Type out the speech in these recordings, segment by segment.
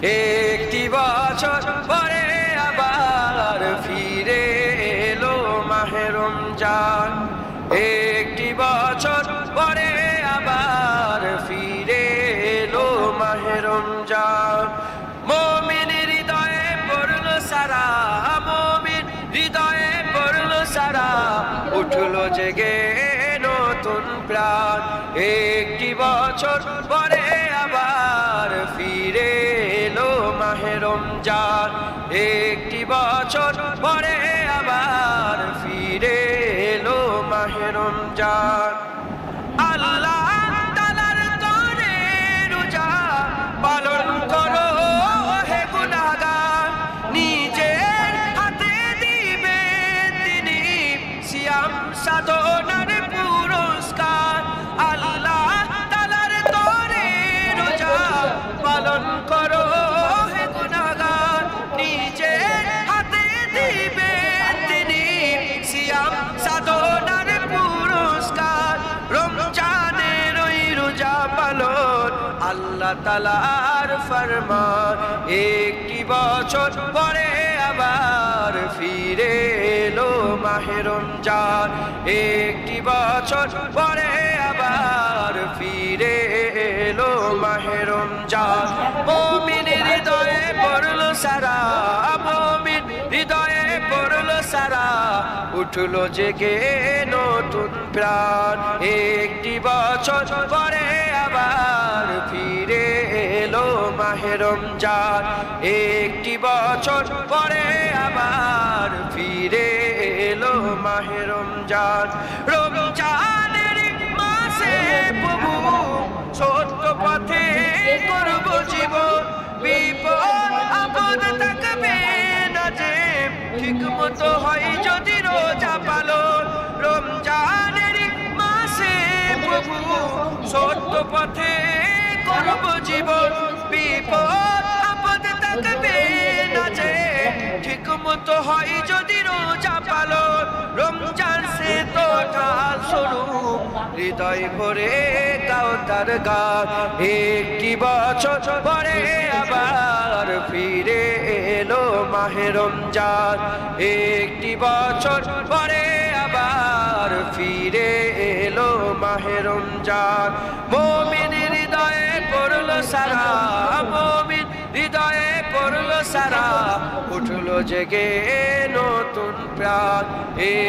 একটি বছর পরে আবার ফিরে এলো মাহে রমজান। একটি বছর পরে আবার ফিরে এলো মাহে রমজান। মুমিন হৃদয়ে পড়লো সারা, মুমিন হৃদয়ে পড়লো সারা, উঠলো জেগে নতুন প্রাণ। একটি বছর পরে আবার ফিরে এলো মাহে রমজান। একটি বছর পরে আবার ফিরে এলো মাহে রমজান। আল্লাহ তাআলার তরে রোজা পালন করো হে গুনাহগার, নিজের হাতে দিবে তিনি সিয়াম সাধনার পুরস্কার। আল্লাহ তাআলার তরে রোজা পালন করো হে গুনাহগার, নিজের হাতে দিবে তিনি সিয়াম সাধনার পুরস্কার। রমজানের ওই রোজা পালন আল্লাহ তাআলার ফরমান। একটি বছর পরে আবার ফিরে এলো মাহে রমজান। একটি বছর পরে আবার ফিরে এলো মাহে রমজান। মুমিন হৃদয়ে পড়লো সারা, মুমিন হৃদয়ে পড়লো সারা, উঠলো জেগে নতুন প্রাণ। একটি বছর পরে আবার ফিরে এলো মাহে রমজান। একটি বছর পরে আবার ফিরে এলো মাহে রমজান। রমজানের মাসে প্রভু সত্য পথে করব জীবন, বিপদ আপদ থাকবে না যে ঠিক মতো হয় যদি রোজা পালন। রমজানের মাসে প্রভু সত্য পথে করব জীবন, বিপদ আপদ থাকবে না যে ঠিক মতো হয় যদি রোজা পালন। রমজান সে তো ঢাল স্বরূপ, হৃদয় ভরে গাও তার গান। একটি বছর পরে আবার ফিরে এলো মাহে রমজান। একটি বছর পরে আবার ফিরে এলো মাহে রমজান। মুমিন হৃদয়ে পড়লো সারা, মুমিন হৃদয়ে পড়লো সারা, উঠলো জেগে নতুন প্রাণ।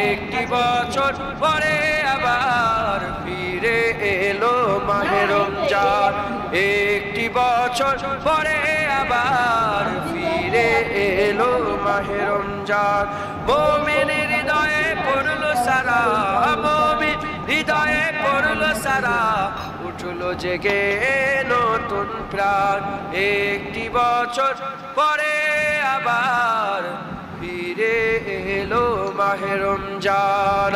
একটি বছর পরে আবার ফিরে এলো মাহে রমজান। একটি বছর পরে আবার ফিরে এলো মাহে রমজান। মুমিন হৃদয়ে পড়লো সারা, মুমিন হৃদয়ে পড়লো সারা, উঠলো জেগে নতুন প্রাণ। একটি বছর পরে আবার ফিরে এলো মাহে রমজান।